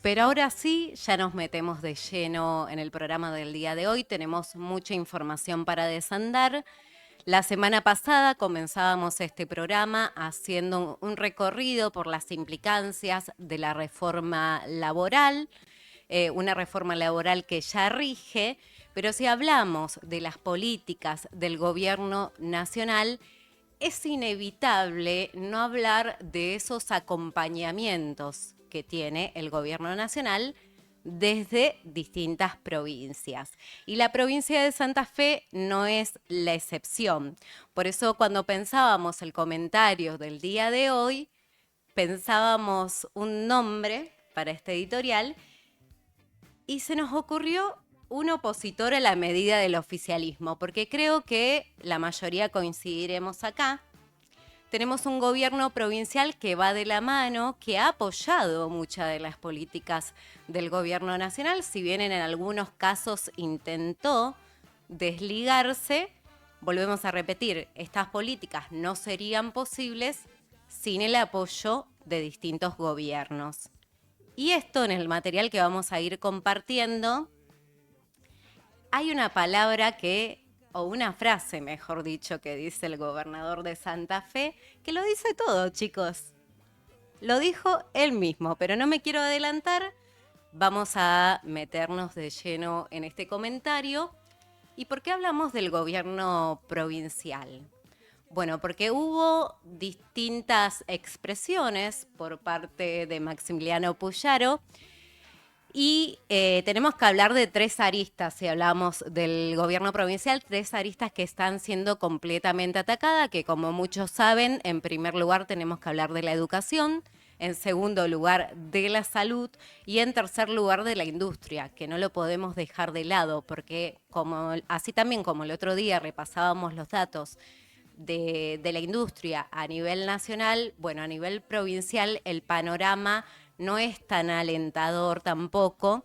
Pero ahora sí, ya nos metemos de lleno en el programa del día de hoy. Tenemos mucha información para desandar. La semana pasada comenzábamos este programa haciendo un recorrido por las implicancias de la reforma laboral, una reforma laboral que ya rige, pero si hablamos de las políticas del gobierno nacional, es inevitable no hablar de esos acompañamientos que tiene el gobierno nacional desde distintas provincias. Y la provincia de Santa Fe no es la excepción. Por eso cuando pensábamos el comentario del día de hoy, pensábamos un nombre para este editorial y se nos ocurrió un opositor a la medida del oficialismo, porque creo que la mayoría coincidiremos acá. Tenemos un gobierno provincial que va de la mano, que ha apoyado muchas de las políticas del gobierno nacional, si bien en algunos casos intentó desligarse. Volvemos a repetir, estas políticas no serían posibles sin el apoyo de distintos gobiernos. Y esto en el material que vamos a ir compartiendo, hay una palabra o una frase, mejor dicho, que dice el gobernador de Santa Fe, que lo dice todo, chicos. Lo dijo él mismo, pero no me quiero adelantar. Vamos a meternos de lleno en este comentario. ¿Y por qué hablamos del gobierno provincial? Bueno, porque hubo distintas expresiones por parte de Maximiliano Puyaro y tenemos que hablar de tres aristas, si hablamos del gobierno provincial, tres aristas que están siendo completamente atacadas, que como muchos saben, en primer lugar tenemos que hablar de la educación, en segundo lugar de la salud y en tercer lugar de la industria, que no lo podemos dejar de lado, porque así también como el otro día repasábamos los datos de la industria a nivel nacional, bueno, a nivel provincial el panorama no es tan alentador tampoco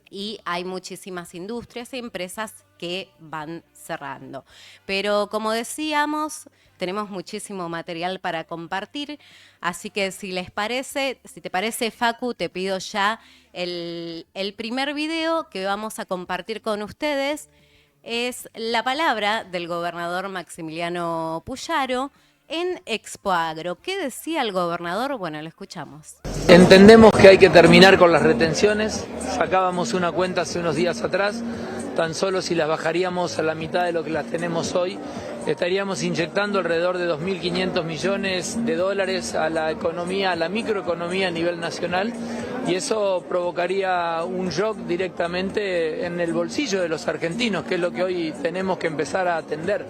y hay muchísimas industrias y empresas que van cerrando. Pero como decíamos, tenemos muchísimo material para compartir, así que si les parece, si te parece, Facu, te pido ya el primer video que vamos a compartir con ustedes. Es la palabra del gobernador Maximiliano Puyaro en Expoagro. ¿Qué decía el gobernador? Bueno, lo escuchamos. Entendemos que hay que terminar con las retenciones. Sacábamos una cuenta hace unos días atrás. Tan solo si las bajaríamos a la mitad de lo que las tenemos hoy, estaríamos inyectando alrededor de 2.500 millones de dólares a la economía, a la microeconomía a nivel nacional, y eso provocaría un shock directamente en el bolsillo de los argentinos, que es lo que hoy tenemos que empezar a atender.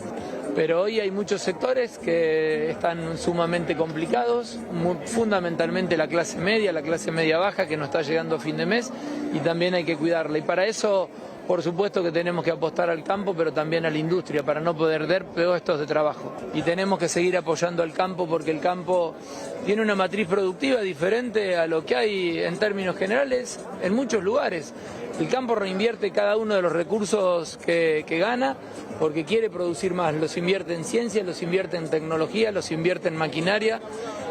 Pero hoy hay muchos sectores que están sumamente complicados, fundamentalmente la clase media baja, que no está llegando a fin de mes, y también hay que cuidarla. Y para eso, por supuesto que tenemos que apostar al campo, pero también a la industria, para no perder puestos de trabajo. Y tenemos que seguir apoyando al campo, porque el campo tiene una matriz productiva diferente a lo que hay en términos generales en muchos lugares. El campo reinvierte cada uno de los recursos que gana porque quiere producir más. Los invierte en ciencia, los invierte en tecnología, los invierte en maquinaria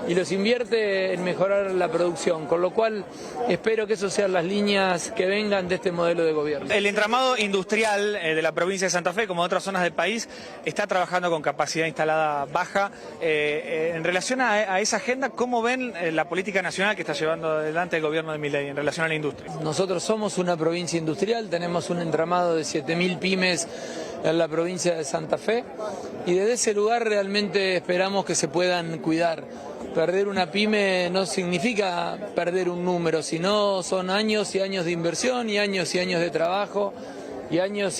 y los invierte en mejorar la producción. Con lo cual espero que esas sean las líneas que vengan de este modelo de gobierno. El entramado industrial de la provincia de Santa Fe, como de otras zonas del país, está trabajando con capacidad instalada baja. En relación a esa agenda, ¿cómo ven la política nacional que está llevando adelante el gobierno de Milei en relación a la industria? Nosotros somos una provincia industrial, tenemos un entramado de 7.000 pymes en la provincia de Santa Fe y desde ese lugar realmente esperamos que se puedan cuidar. Perder una pyme no significa perder un número, sino son años y años de inversión y años de trabajo y años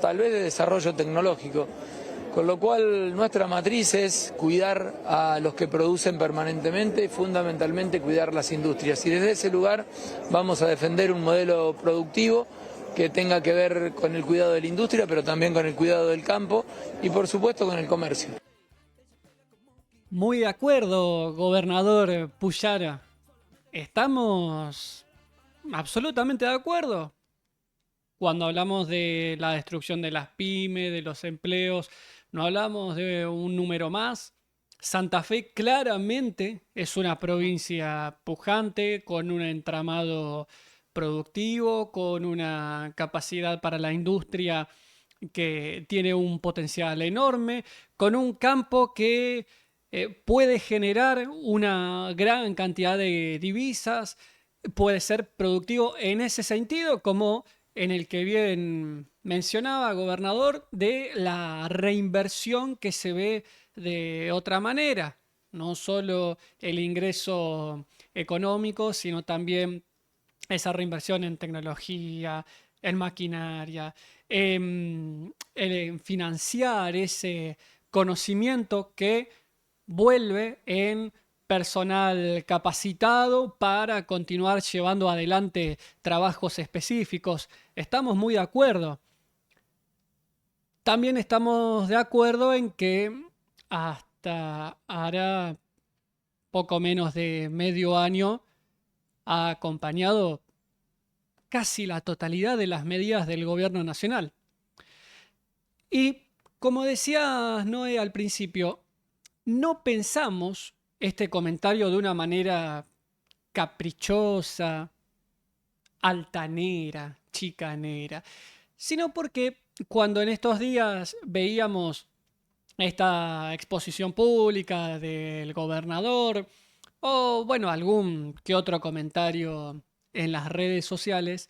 tal vez de desarrollo tecnológico. Con lo cual nuestra matriz es cuidar a los que producen permanentemente y fundamentalmente cuidar las industrias. Y desde ese lugar vamos a defender un modelo productivo que tenga que ver con el cuidado de la industria, pero también con el cuidado del campo y por supuesto con el comercio. Muy de acuerdo, gobernador Puyara. Estamos absolutamente de acuerdo cuando hablamos de la destrucción de las pymes, de los empleos. No hablamos de un número más, Santa Fe claramente es una provincia pujante, con un entramado productivo, con una capacidad para la industria que tiene un potencial enorme, con un campo que puede generar una gran cantidad de divisas, puede ser productivo en ese sentido, como en el que bien mencionaba, gobernador, de la reinversión que se ve de otra manera. No solo el ingreso económico, sino también esa reinversión en tecnología, en maquinaria, en financiar ese conocimiento que vuelve en personal capacitado para continuar llevando adelante trabajos específicos. Estamos muy de acuerdo. También estamos de acuerdo en que hasta hará poco menos de medio año ha acompañado casi la totalidad de las medidas del gobierno nacional. Y como decía Noé al principio, no pensamos este comentario de una manera caprichosa, altanera, chicanera, sino porque cuando en estos días veíamos esta exposición pública del gobernador o bueno, algún que otro comentario en las redes sociales,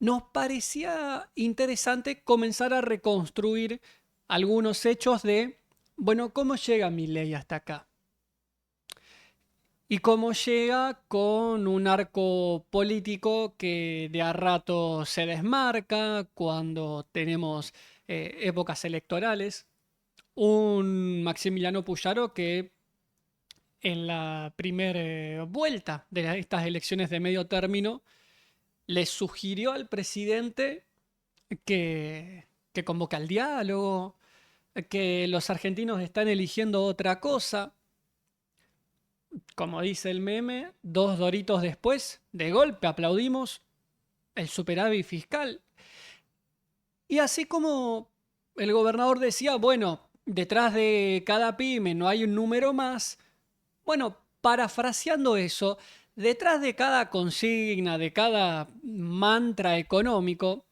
nos parecía interesante comenzar a reconstruir algunos hechos de, bueno, ¿cómo llega Milei hasta acá? Y cómo llega con un arco político que de a rato se desmarca cuando tenemos épocas electorales. Un Maximiliano Puyaro que en la primera vuelta de estas elecciones de medio término le sugirió al presidente que convoque al diálogo, que los argentinos están eligiendo otra cosa. Como dice el meme, 2 doritos después, de golpe aplaudimos el superávit fiscal. Y así como el gobernador decía, bueno, detrás de cada pyme no hay un número más, bueno, parafraseando eso, detrás de cada consigna, de cada mantra económico,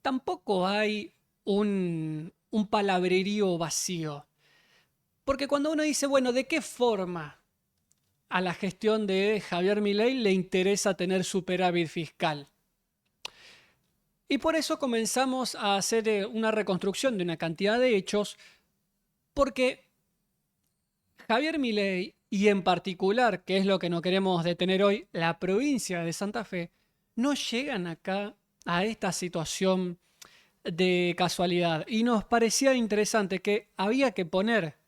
tampoco hay un palabrerío vacío. Porque cuando uno dice, bueno, ¿de qué forma a la gestión de Javier Milei le interesa tener superávit fiscal? Y por eso comenzamos a hacer una reconstrucción de una cantidad de hechos, porque Javier Milei, y en particular, que es lo que no queremos detener hoy, la provincia de Santa Fe, no llegan acá a esta situación de casualidad. Y nos parecía interesante que había que poner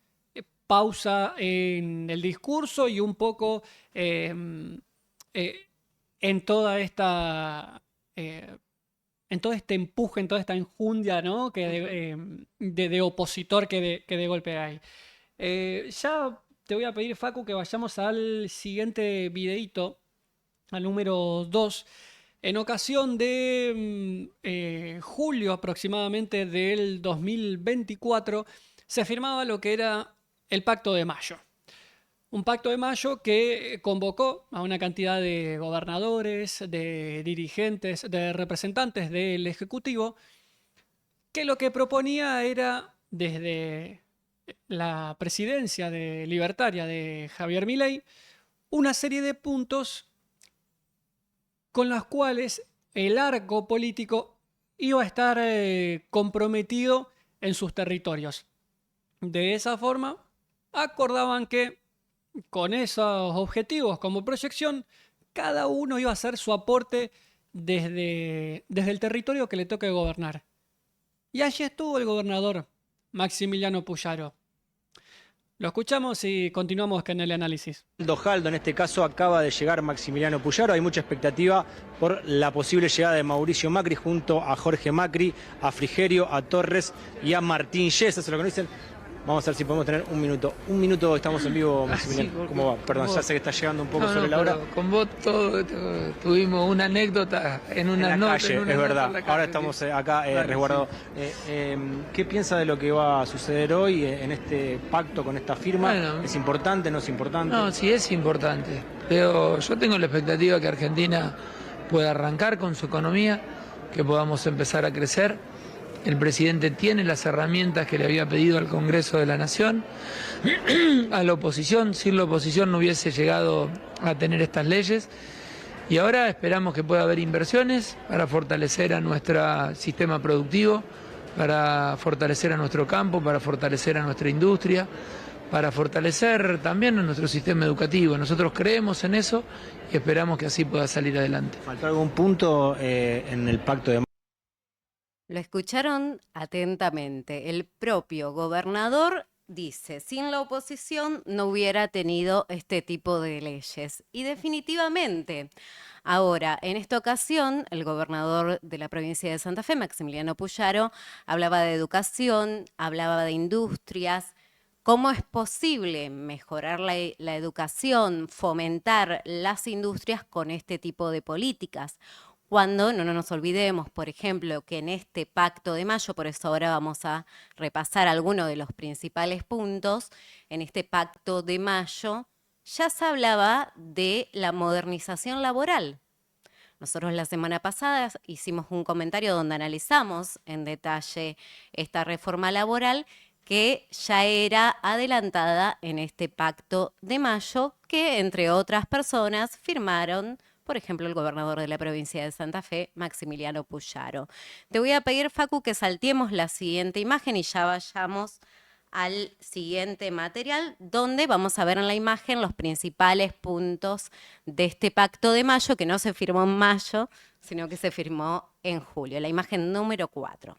pausa en el discurso y un poco en toda esta... en todo este empuje, en toda esta enjundia, ¿no? que de opositor que de golpe hay. Ya te voy a pedir, Facu, que vayamos al siguiente videíto, al número 2. En ocasión de julio aproximadamente del 2024, se firmaba lo que era el Pacto de Mayo. Un Pacto de Mayo que convocó a una cantidad de gobernadores, de dirigentes, de representantes del Ejecutivo, que lo que proponía era, desde la presidencia libertaria de Javier Milei, una serie de puntos con los cuales el arco político iba a estar comprometido en sus territorios. De esa forma, acordaban que con esos objetivos como proyección, cada uno iba a hacer su aporte desde el territorio que le toque gobernar. Y allí estuvo el gobernador Maximiliano Puyaro. Lo escuchamos y continuamos con el análisis. Dojaldo, en este caso, acaba de llegar Maximiliano Puyaro. Hay mucha expectativa por la posible llegada de Mauricio Macri junto a Jorge Macri, a Frigerio, a Torres y a Martín Yesa, se lo conocen. Vamos a ver si podemos tener un minuto. Un minuto, estamos en vivo, Maximiliano. Sí, ¿Cómo va? Perdón, ya sé que está llegando un poco sobre la hora. Con vos tuvimos una anécdota en una nota. Calle, es verdad. Ahora estamos acá resguardados. ¿Qué piensa de lo que va a suceder hoy en este pacto, con esta firma? Bueno, ¿Es importante, no es importante? No, sí es importante. Pero yo tengo la expectativa que Argentina pueda arrancar con su economía, que podamos empezar a crecer. El presidente tiene las herramientas que le había pedido al Congreso de la Nación, a la oposición. Sin la oposición no hubiese llegado a tener estas leyes. Y ahora esperamos que pueda haber inversiones para fortalecer a nuestro sistema productivo, para fortalecer a nuestro campo, para fortalecer a nuestra industria, para fortalecer también a nuestro sistema educativo. Nosotros creemos en eso y esperamos que así pueda salir adelante. ¿Faltó algún punto en el pacto de... Lo escucharon atentamente. El propio gobernador dice, sin la oposición no hubiera tenido este tipo de leyes. Y definitivamente, ahora, en esta ocasión, el gobernador de la provincia de Santa Fe, Maximiliano Puyaro, hablaba de educación, hablaba de industrias. ¿Cómo es posible mejorar la educación, fomentar las industrias con este tipo de políticas? Cuando no nos olvidemos, por ejemplo, que en este Pacto de Mayo, por eso ahora vamos a repasar algunos de los principales puntos, en este Pacto de Mayo ya se hablaba de la modernización laboral. Nosotros la semana pasada hicimos un comentario donde analizamos en detalle esta reforma laboral que ya era adelantada en este Pacto de Mayo que, entre otras personas, firmaron, por ejemplo, el gobernador de la provincia de Santa Fe, Maximiliano Puyaro. Te voy a pedir, Facu, que salteemos la siguiente imagen y ya vayamos al siguiente material, donde vamos a ver en la imagen los principales puntos de este Pacto de Mayo, que no se firmó en mayo, sino que se firmó en julio. La imagen número 4.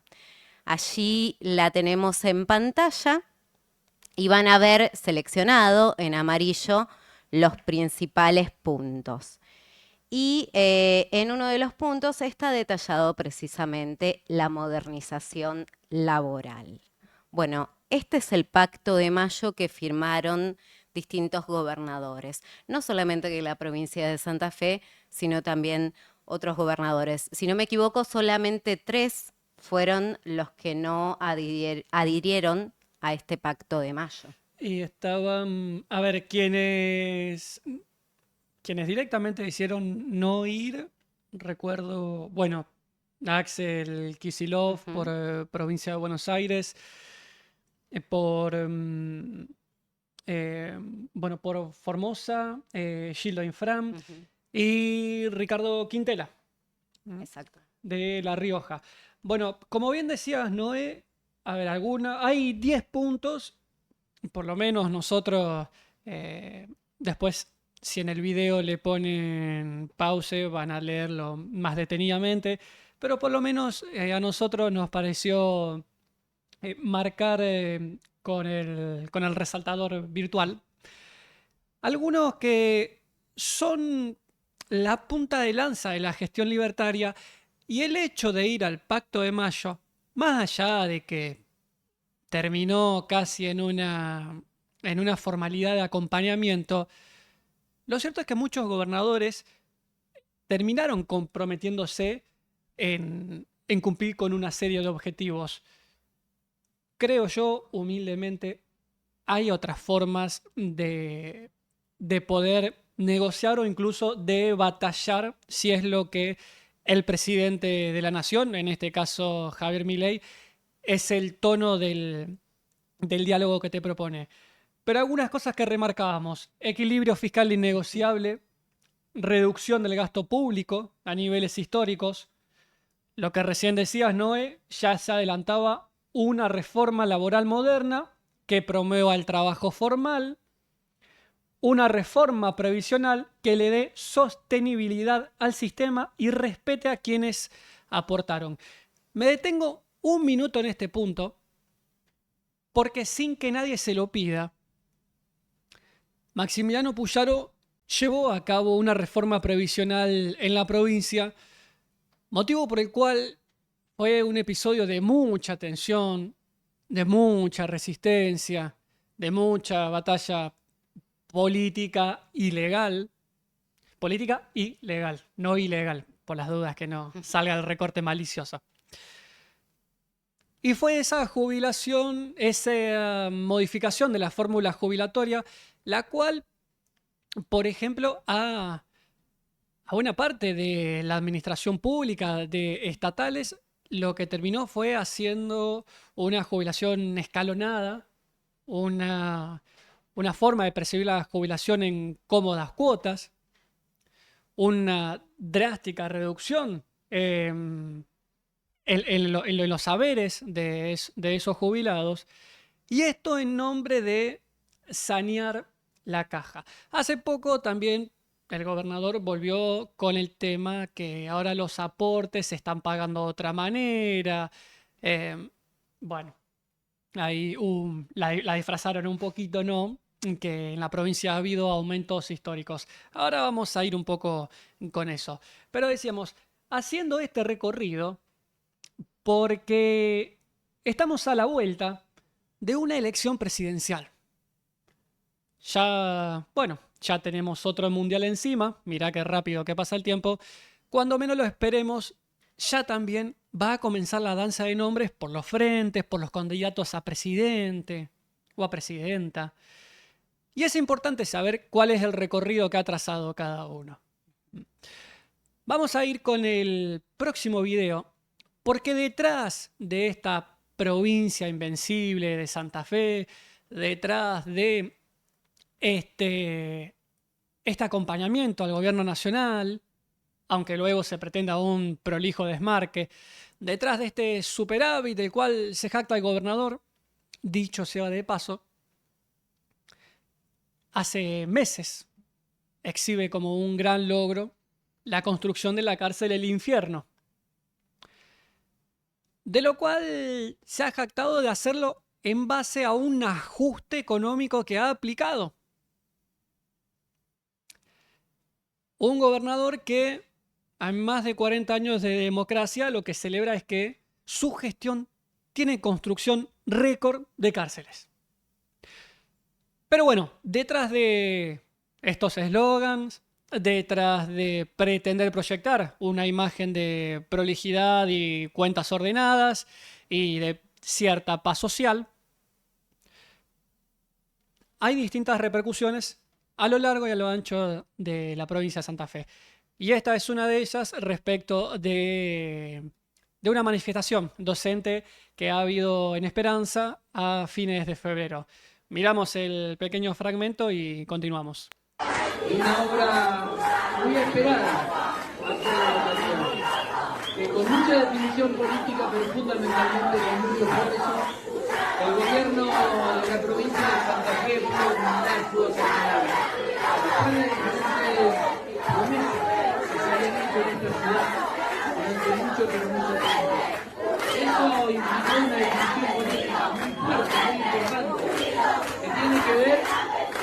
Allí la tenemos en pantalla y van a ver seleccionado en amarillo los principales puntos. Y en uno de los puntos está detallado precisamente la modernización laboral. Bueno, este es el Pacto de Mayo que firmaron distintos gobernadores, no solamente de la provincia de Santa Fe, sino también otros gobernadores. Si no me equivoco, solamente 3 fueron los que no adhirieron a este Pacto de Mayo. Y estaban, a ver, quienes directamente hicieron no ir, recuerdo, bueno, Axel Kicillof por provincia de Buenos Aires, por Formosa, Gildo Infram y Ricardo Quintela. Exacto. De La Rioja. Bueno, como bien decías, Noé, a ver, hay 10 puntos, por lo menos nosotros, después, si en el video le ponen pause, van a leerlo más detenidamente, pero por lo menos a nosotros nos pareció marcar con el resaltador virtual algunos que son la punta de lanza de la gestión libertaria. Y el hecho de ir al Pacto de Mayo, más allá de que terminó casi en una formalidad de acompañamiento, lo cierto es que muchos gobernadores terminaron comprometiéndose en cumplir con una serie de objetivos. Creo yo, humildemente, hay otras formas de poder negociar o incluso de batallar, si es lo que el presidente de la nación, en este caso Javier Milei, es el tono del diálogo que te propone. Pero algunas cosas que remarcábamos: equilibrio fiscal innegociable, reducción del gasto público a niveles históricos, lo que recién decías, Noé, ya se adelantaba una reforma laboral moderna que promueva el trabajo formal, una reforma previsional que le dé sostenibilidad al sistema y respete a quienes aportaron. Me detengo un minuto en este punto, porque sin que nadie se lo pida, Maximiliano Puyaro llevó a cabo una reforma previsional en la provincia, motivo por el cual fue un episodio de mucha tensión, de mucha resistencia, de mucha batalla política y legal. Política y legal, no ilegal, por las dudas que no salga el recorte malicioso. Y fue esa jubilación, esa modificación de la fórmula jubilatoria, la cual, por ejemplo, a una parte de la administración pública, de estatales, lo que terminó fue haciendo una jubilación escalonada, una forma de percibir la jubilación en cómodas cuotas, una drástica reducción en los saberes de esos jubilados, y esto en nombre de sanear la caja. Hace poco también el gobernador volvió con el tema que ahora los aportes se están pagando de otra manera. Bueno, ahí la disfrazaron un poquito, ¿no? Que en la provincia ha habido aumentos históricos. Ahora vamos a ir un poco con eso. Pero decíamos, haciendo este recorrido, porque estamos a la vuelta de una elección presidencial. Ya, bueno, ya tenemos otro mundial encima. Mirá qué rápido que pasa el tiempo. Cuando menos lo esperemos, ya también va a comenzar la danza de nombres por los frentes, por los candidatos a presidente o a presidenta. Y es importante saber cuál es el recorrido que ha trazado cada uno. Vamos a ir con el próximo video, porque detrás de esta provincia invencible de Santa Fe, detrás de este acompañamiento al gobierno nacional, aunque luego se pretenda un prolijo desmarque, detrás de este superávit del cual se jacta el gobernador, dicho sea de paso, hace meses exhibe como un gran logro la construcción de la cárcel El Infierno, de lo cual se ha jactado de hacerlo en base a un ajuste económico que ha aplicado. Un gobernador que, a más de 40 años de democracia, lo que celebra es que su gestión tiene construcción récord de cárceles. Pero bueno, detrás de estos eslogans, detrás de pretender proyectar una imagen de prolijidad y cuentas ordenadas y de cierta paz social, hay distintas repercusiones a lo largo y a lo ancho de la provincia de Santa Fe. Y esta es una de ellas respecto de una manifestación docente que ha habido en Esperanza a fines de febrero. Miramos el pequeño fragmento y continuamos. Una obra muy esperada por la educación, que con mucha definición política, pero fundamentalmente con mucho esfuerzo, el gobierno de la provincia de Santa Fe pudo terminar. Después de diferentes promesas que se habían hecho en esta ciudad durante mucho tiempo, eso implicó una definición política muy fuerte, muy importante, que tiene que ver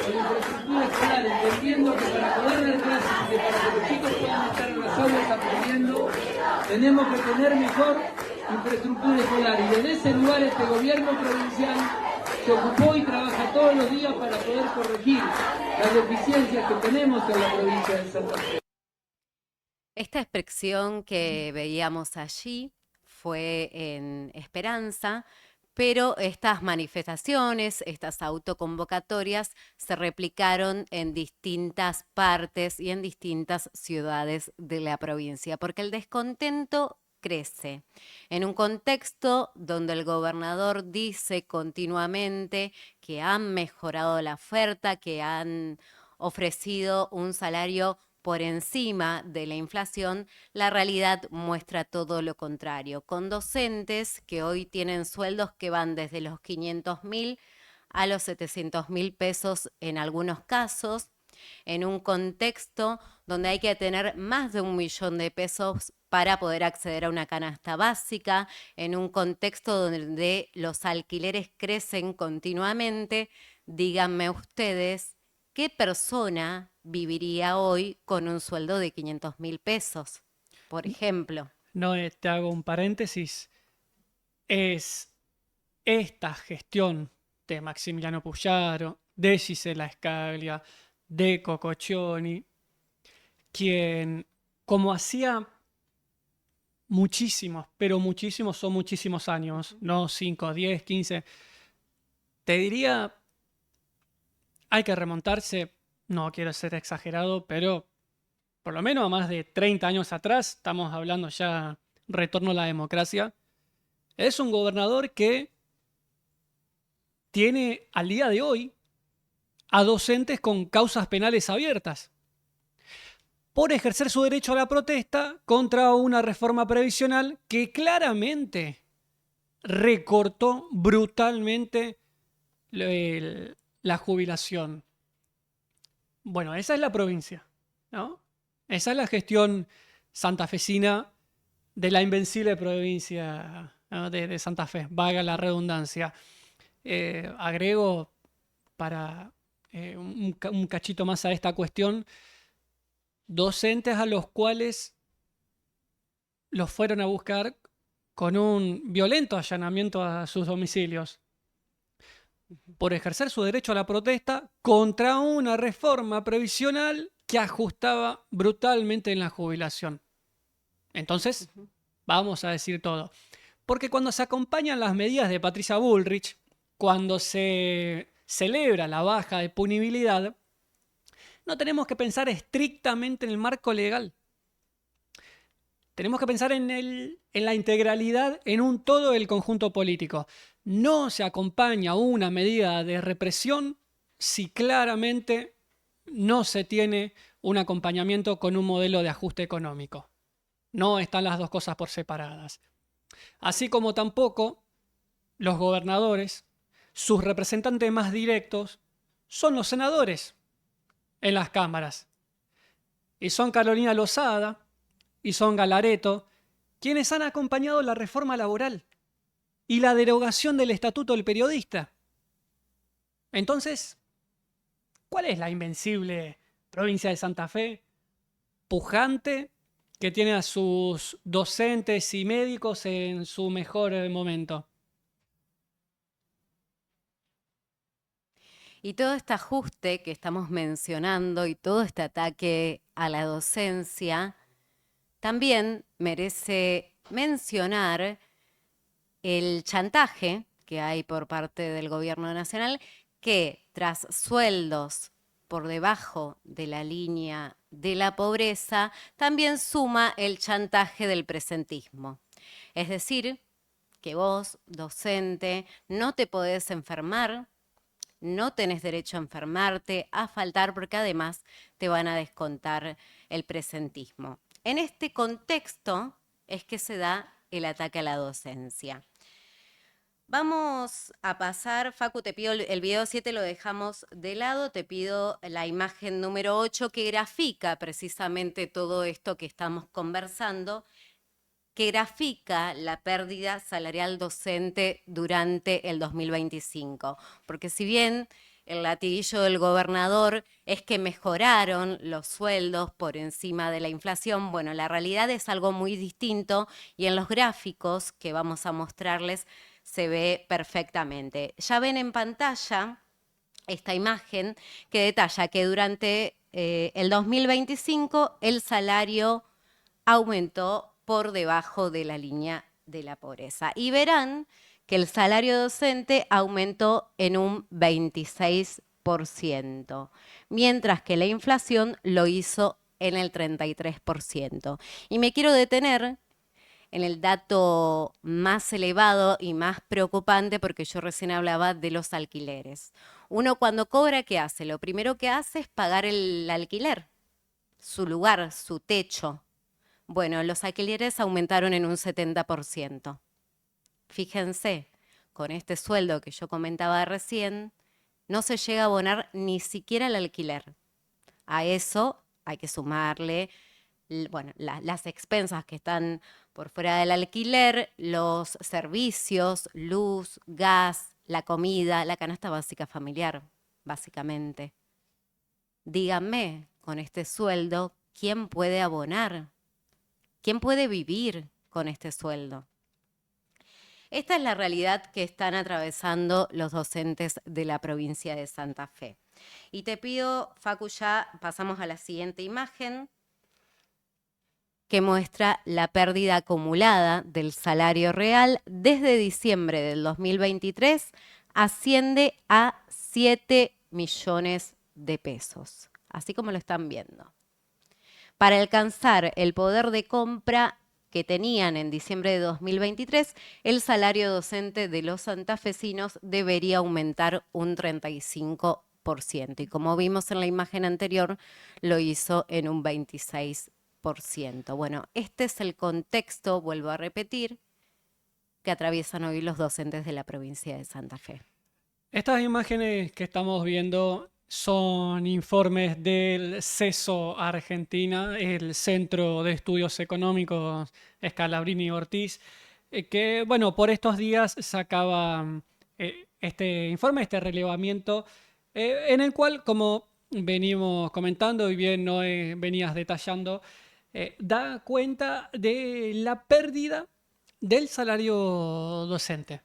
con la infraestructura escolar, entendiendo que para poder dar clases y que para que los chicos puedan estar en las aulas aprendiendo, tenemos que tener mejor infraestructura escolar. Y desde ese lugar este gobierno provincial se ocupó y trabaja todos los días para poder corregir las deficiencias que tenemos en la provincia de Santa Fe. Esta expresión que veíamos allí fue en Esperanza, pero estas manifestaciones, estas autoconvocatorias se replicaron en distintas partes y en distintas ciudades de la provincia, porque el descontento crece en un contexto donde el gobernador dice continuamente que han mejorado la oferta, que han ofrecido un salario por encima de la inflación. La realidad muestra todo lo contrario, con docentes que hoy tienen sueldos que van desde los 500.000 a los 700.000 pesos en algunos casos, en un contexto donde hay que tener más de 1 millón de pesos para poder acceder a una canasta básica, en un contexto donde los alquileres crecen continuamente. Díganme ustedes, ¿qué persona viviría hoy con un sueldo de 500.000 pesos, por ejemplo? No, te hago un paréntesis. Es esta gestión de Maximiliano Puyaro, de Gisela Scaglia, de Cococcioni, quien, como hacía muchísimos, pero muchísimos, son muchísimos años, no 5, 10, 15, te diría, hay que remontarse, no quiero ser exagerado, pero por lo menos a más de 30 años atrás, estamos hablando ya retorno a la democracia, es un gobernador que tiene al día de hoy a docentes con causas penales abiertas por ejercer su derecho a la protesta contra una reforma previsional que claramente recortó brutalmente la jubilación. Bueno, esa es la provincia, ¿no? Esa es la gestión santafesina de la invencible provincia, ¿no?, de Santa Fe, valga la redundancia. Agrego para un cachito más a esta cuestión, docentes a los cuales los fueron a buscar con un violento allanamiento a sus domicilios por ejercer su derecho a la protesta contra una reforma previsional que ajustaba brutalmente en la jubilación. Entonces, vamos a decir todo. Porque cuando se acompañan las medidas de Patricia Bullrich, cuando se celebra la baja de punibilidad, no tenemos que pensar estrictamente en el marco legal. Tenemos que pensar en la integralidad, en un todo del conjunto político. No se acompaña una medida de represión si claramente no se tiene un acompañamiento con un modelo de ajuste económico. No están las dos cosas por separadas. Así como tampoco los gobernadores, sus representantes más directos, son los senadores en las cámaras. Y son Carolina Lozada y son Galaretto quienes han acompañado la reforma laboral y la derogación del Estatuto del Periodista. Entonces, ¿cuál es la invencible provincia de Santa Fe? Pujante, que tiene a sus docentes y médicos en su mejor momento. Y todo este ajuste que estamos mencionando y todo este ataque a la docencia también merece mencionar el chantaje que hay por parte del gobierno nacional, que tras sueldos por debajo de la línea de la pobreza, también suma el chantaje del presentismo. Es decir, que vos, docente, no te podés enfermar, no tenés derecho a enfermarte, a faltar, porque además te van a descontar el presentismo. En este contexto es que se da el ataque a la docencia. Vamos a pasar, Facu, te pido el video 7, lo dejamos de lado, te pido la imagen número 8 que grafica precisamente todo esto que estamos conversando, que grafica la pérdida salarial docente durante el 2025. Porque si bien el latiguillo del gobernador es que mejoraron los sueldos por encima de la inflación, bueno, la realidad es algo muy distinto y en los gráficos que vamos a mostrarles se ve perfectamente. Ya ven en pantalla esta imagen que detalla que durante el 2025 el salario aumentó por debajo de la línea de la pobreza. Y verán que el salario docente aumentó en un 26%, mientras que la inflación lo hizo en el 33%. Y me quiero detener en el dato más elevado y más preocupante, porque yo recién hablaba de los alquileres. Uno cuando cobra, ¿qué hace? Lo primero que hace es pagar el alquiler, su lugar, su techo. Bueno, los alquileres aumentaron en un 70%. Fíjense, con este sueldo que yo comentaba recién, no se llega a abonar ni siquiera el alquiler. A eso hay que sumarle, bueno, las expensas que están por fuera del alquiler, los servicios, luz, gas, la comida, la canasta básica familiar, básicamente. Díganme, con este sueldo, ¿quién puede abonar? ¿Quién puede vivir con este sueldo? Esta es la realidad que están atravesando los docentes de la provincia de Santa Fe. Y te pido, Facu, ya pasamos a la siguiente imagen, que muestra la pérdida acumulada del salario real desde diciembre del 2023, asciende a 7 millones de pesos, así como lo están viendo. Para alcanzar el poder de compra que tenían en diciembre de 2023, el salario docente de los santafesinos debería aumentar un 35%. Y como vimos en la imagen anterior, lo hizo en un 26%. Bueno, este es el contexto, vuelvo a repetir, que atraviesan hoy los docentes de la provincia de Santa Fe. Estas imágenes que estamos viendo son informes del CESO Argentina, el Centro de Estudios Económicos Scalabrini Ortiz, que, bueno, por estos días sacaba este informe, este relevamiento, en el cual, como venimos comentando y bien Noé venías detallando, da cuenta de la pérdida del salario docente.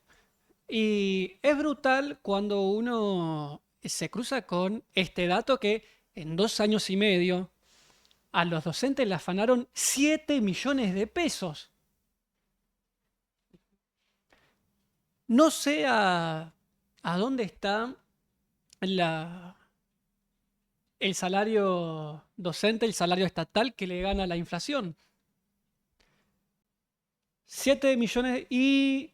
Y es brutal cuando uno se cruza con este dato que en 2 años y medio a los docentes le afanaron 7 millones de pesos. No sé a dónde está el salario docente, el salario estatal que le gana la inflación. 7 millones y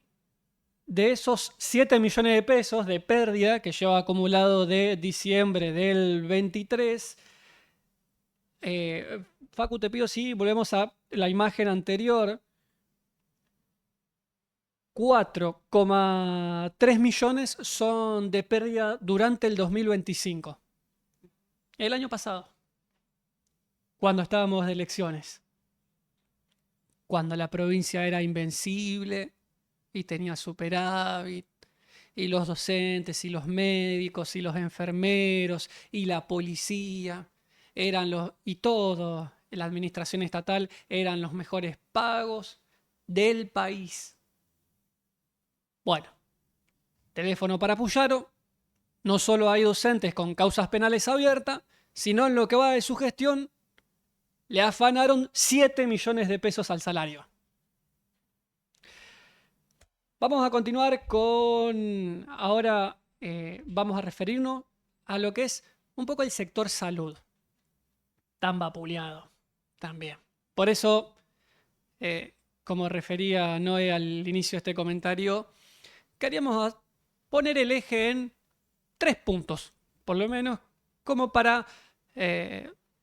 de esos 7 millones de pesos de pérdida que lleva acumulado de diciembre del 23, Facu, te pido si volvemos a la imagen anterior, 4,3 millones son de pérdida durante el 2025. El año pasado, cuando estábamos de elecciones, cuando la provincia era invencible y tenía superávit, y los docentes, y los médicos, y los enfermeros, y la policía, y todo, la administración estatal, eran los mejores pagos del país. Bueno, teléfono para Puyaro, no solo hay docentes con causas penales abiertas, sino en lo que va de su gestión, le afanaron 7 millones de pesos al salario. Vamos a continuar con, ahora vamos a referirnos a lo que es un poco el sector salud, tan vapuleado también. Por eso, como refería Noé al inicio de este comentario, queríamos poner el eje en 3 puntos, por lo menos, como para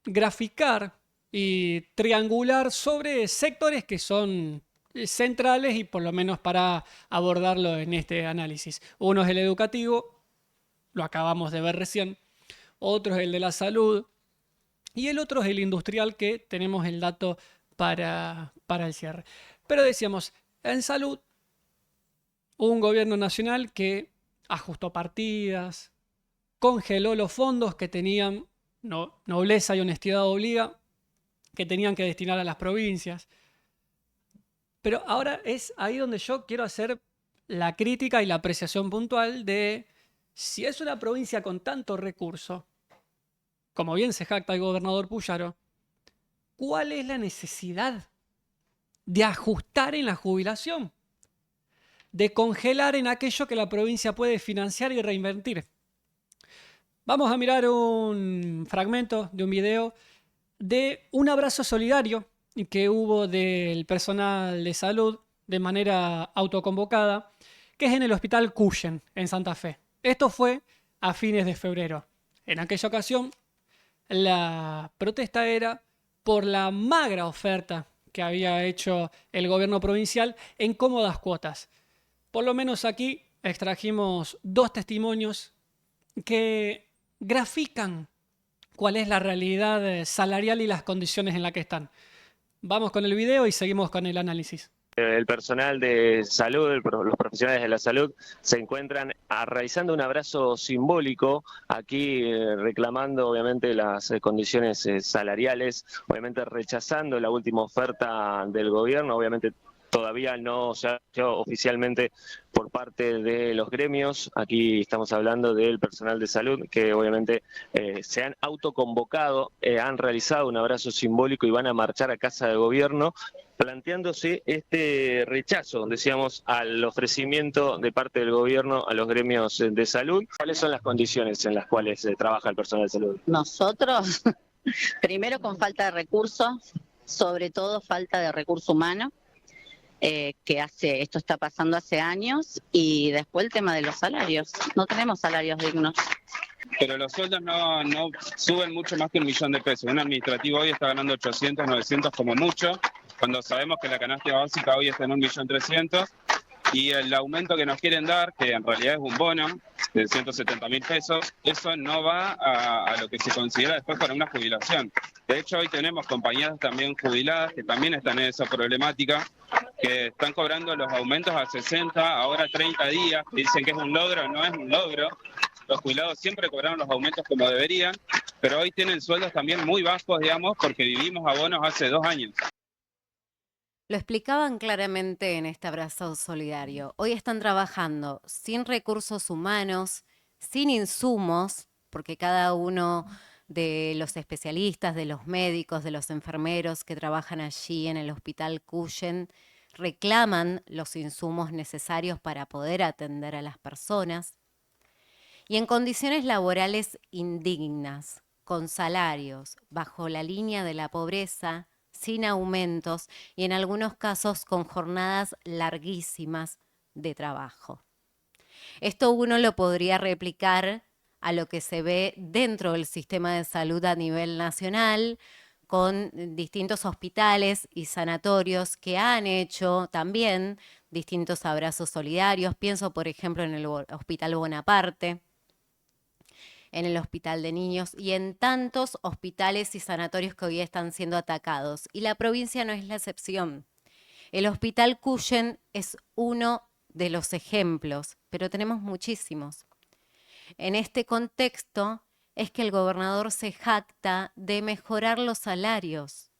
graficar y triangular sobre sectores que son centrales y por lo menos para abordarlo en este análisis. Uno es el educativo, lo acabamos de ver recién, otro es el de la salud y el otro es el industrial, que tenemos el dato para el cierre. Pero decíamos, en salud, un gobierno nacional que ajustó partidas, congeló los fondos que tenían, nobleza y honestidad obliga, que tenían que destinar a las provincias. Pero ahora es ahí donde yo quiero hacer la crítica y la apreciación puntual de si es una provincia con tanto recurso, como bien se jacta el gobernador Puyaro, ¿cuál es la necesidad de ajustar en la jubilación? De congelar en aquello que la provincia puede financiar y reinvertir. Vamos a mirar un fragmento de un video de un abrazo solidario que hubo del personal de salud de manera autoconvocada, que es en el Hospital Cuyen, en Santa Fe. Esto fue a fines de febrero. En aquella ocasión, la protesta era por la magra oferta que había hecho el gobierno provincial en cómodas cuotas. Por lo menos aquí extrajimos 2 testimonios que grafican cuál es la realidad salarial y las condiciones en las que están. Vamos con el video y seguimos con el análisis. El personal de salud, los profesionales de la salud, se encuentran realizando un abrazo simbólico aquí, reclamando obviamente las condiciones salariales, obviamente rechazando la última oferta del gobierno, obviamente todavía no se ha hecho oficialmente por parte de los gremios. Aquí estamos hablando del personal de salud que obviamente se han autoconvocado, han realizado un abrazo simbólico y van a marchar a Casa de Gobierno planteándose este rechazo, decíamos, al ofrecimiento de parte del gobierno a los gremios de salud. ¿Cuáles son las condiciones en las cuales trabaja el personal de salud? Nosotros, primero con falta de recursos, sobre todo falta de recurso humano, esto está pasando hace años, y después el tema de los salarios. No tenemos salarios dignos. Pero los sueldos no suben mucho más que 1 millón de pesos. Un administrativo hoy está ganando 800, 900 como mucho, cuando sabemos que la canasta básica hoy está en 1.300.000. Y el aumento que nos quieren dar, que en realidad es un bono de 170.000 pesos, eso no va a lo que se considera después para una jubilación. De hecho, hoy tenemos compañeras también jubiladas que también están en esa problemática, que están cobrando los aumentos a 60, ahora 30 días, dicen que es un logro, no es un logro. Los jubilados siempre cobraron los aumentos como deberían, pero hoy tienen sueldos también muy bajos, digamos, porque vivimos a bonos hace 2 años. Lo explicaban claramente en este abrazo solidario. Hoy están trabajando sin recursos humanos, sin insumos, porque cada uno de los especialistas, de los médicos, de los enfermeros que trabajan allí en el Hospital Cuyen reclaman los insumos necesarios para poder atender a las personas, y en condiciones laborales indignas, con salarios bajo la línea de la pobreza, sin aumentos y en algunos casos con jornadas larguísimas de trabajo. Esto uno lo podría replicar a lo que se ve dentro del sistema de salud a nivel nacional, con distintos hospitales y sanatorios que han hecho también distintos abrazos solidarios. Pienso, por ejemplo, en el Hospital Bonaparte, en el Hospital de Niños y en tantos hospitales y sanatorios que hoy están siendo atacados. Y la provincia no es la excepción. El Hospital Cuyen es uno de los ejemplos, pero tenemos muchísimos. En este contexto es que el gobernador se jacta de mejorar los salarios,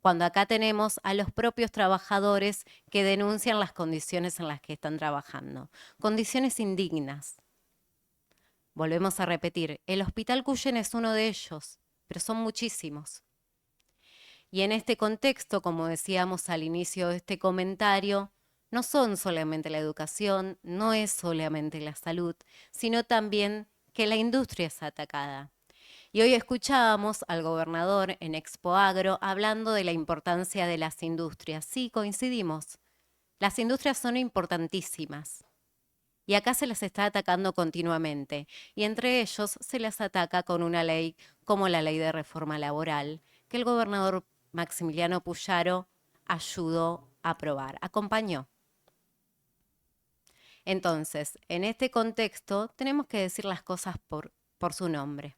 cuando acá tenemos a los propios trabajadores que denuncian las condiciones en las que están trabajando. Condiciones indignas. Volvemos a repetir, el Hospital Cuyen es uno de ellos, pero son muchísimos. Y en este contexto, como decíamos al inicio de este comentario, no son solamente la educación, no es solamente la salud, sino también que la industria es atacada. Y hoy escuchábamos al gobernador en Expo Agro hablando de la importancia de las industrias. Sí, coincidimos. Las industrias son importantísimas. Y acá se las está atacando continuamente. Y entre ellos se las ataca con una ley como la Ley de Reforma Laboral, que el gobernador Maximiliano Puyaro ayudó a aprobar, acompañó. Entonces, en este contexto, tenemos que decir las cosas por su nombre.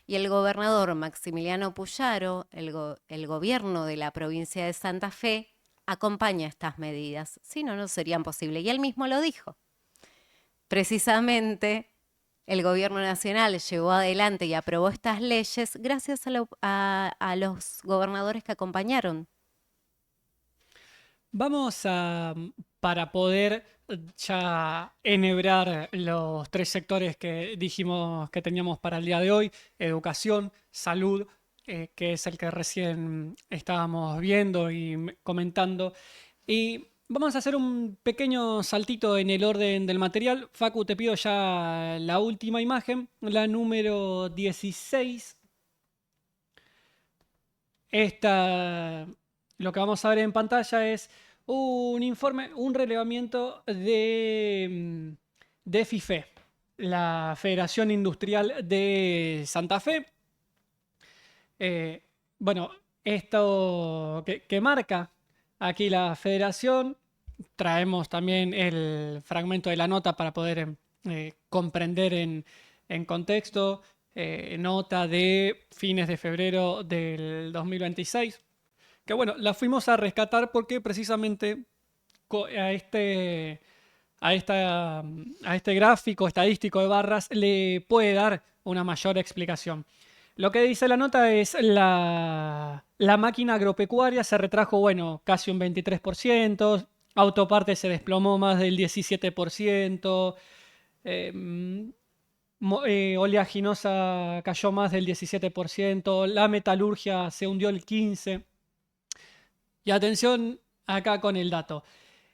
Y el gobernador Maximiliano Puyaro, el gobierno de la provincia de Santa Fe, acompaña estas medidas, si no, no serían posibles. Y él mismo lo dijo. Precisamente el gobierno nacional llevó adelante y aprobó estas leyes gracias a los gobernadores que acompañaron. Vamos a, para poder ya enhebrar los 3 sectores que dijimos que teníamos para el día de hoy: educación, salud, que es el que recién estábamos viendo y comentando. Y vamos a hacer un pequeño saltito en el orden del material. Facu, te pido ya la última imagen, la número 16. Lo que vamos a ver en pantalla es un informe, un relevamiento de FIFE, la Federación Industrial de Santa Fe. Bueno, esto que marca aquí la federación, traemos también el fragmento de la nota para poder comprender en contexto, nota de fines de febrero del 2026, que bueno, la fuimos a rescatar porque precisamente a este gráfico estadístico de barras le puede dar una mayor explicación. Lo que dice la nota es la máquina agropecuaria se retrajo, bueno, casi un 23%, autoparte se desplomó más del 17%, oleaginosa cayó más del 17%, la metalurgia se hundió el 15%. Y atención acá con el dato.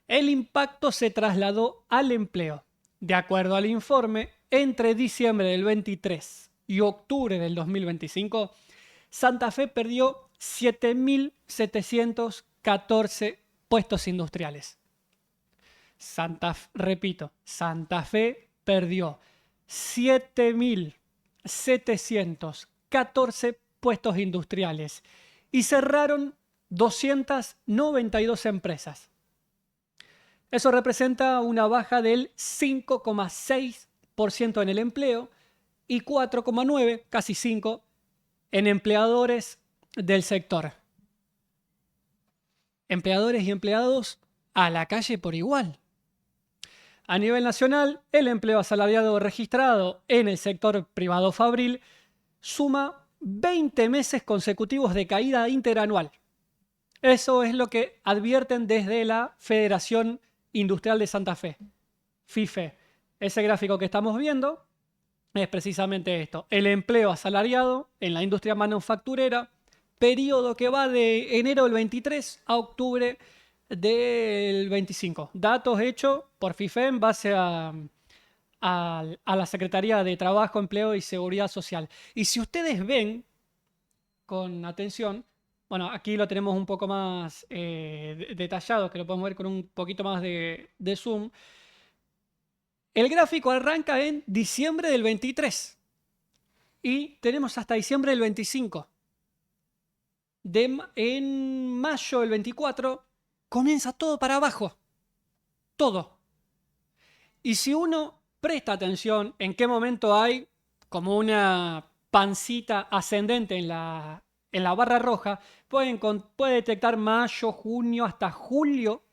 El impacto se trasladó al empleo. De acuerdo al informe, entre diciembre del 23 y octubre del 2025, Santa Fe perdió 7.714 puestos industriales. Repito, Santa Fe perdió 7.714 puestos industriales y cerraron 292 empresas. Eso representa una baja del 5,6% en el empleo y 4,9%, casi 5%, en empleadores del sector. Empleadores y empleados a la calle por igual. A nivel nacional, el empleo asalariado registrado en el sector privado fabril suma 20 meses consecutivos de caída interanual. Eso es lo que advierten desde la Federación Industrial de Santa Fe, FIFE. Ese gráfico que estamos viendo es precisamente esto. El empleo asalariado en la industria manufacturera, periodo que va de enero del 23 a octubre del 25. Datos hechos por FIFE en base a la Secretaría de Trabajo, Empleo y Seguridad Social. Y si ustedes ven con atención, bueno, aquí lo tenemos un poco más detallado, que lo podemos ver con un poquito más de zoom. El gráfico arranca en diciembre del 23 y tenemos hasta diciembre del 25. En mayo del 24 comienza todo para abajo. Todo. Y si uno presta atención en qué momento hay como una pancita ascendente en la barra roja, puede detectar mayo, junio, hasta julio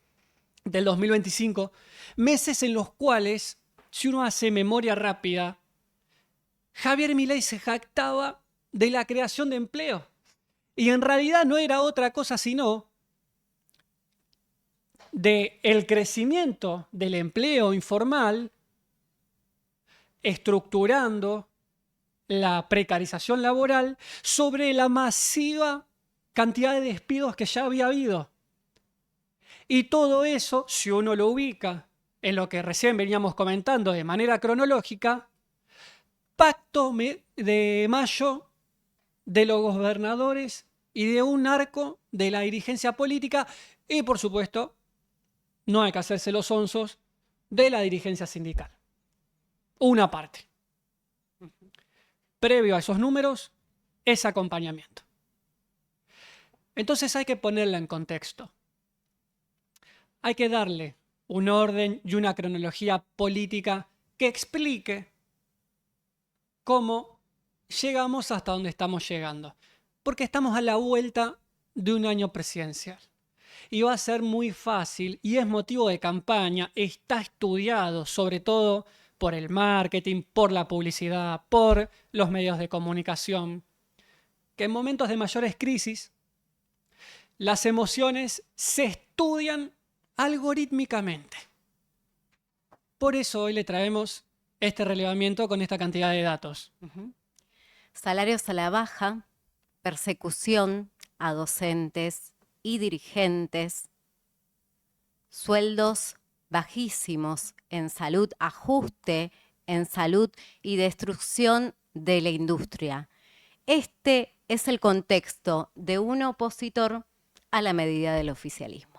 del 2025, meses en los cuales, si uno hace memoria rápida, Javier Milei se jactaba de la creación de empleo. Y en realidad no era otra cosa sino del crecimiento del empleo informal, estructurando la precarización laboral sobre la masiva cantidad de despidos que ya había habido. Y todo eso, si uno lo ubica en lo que recién veníamos comentando de manera cronológica, pacto de mayo de los gobernadores y de un arco de la dirigencia política y, por supuesto, no hay que hacerse los onzos, de la dirigencia sindical. Una parte. Previo a esos números, es acompañamiento. Entonces hay que ponerla en contexto. Hay que darle un orden y una cronología política que explique cómo llegamos hasta donde estamos llegando. Porque estamos a la vuelta de un año presidencial. Y va a ser muy fácil, y es motivo de campaña, está estudiado sobre todo por el marketing, por la publicidad, por los medios de comunicación, que en momentos de mayores crisis, las emociones se estudian algorítmicamente. Por eso hoy le traemos este relevamiento con esta cantidad de datos. Salarios a la baja, persecución a docentes y dirigentes, sueldos bajísimos en salud, ajuste en salud y destrucción de la industria. Este es el contexto de un opositor a la medida del oficialismo.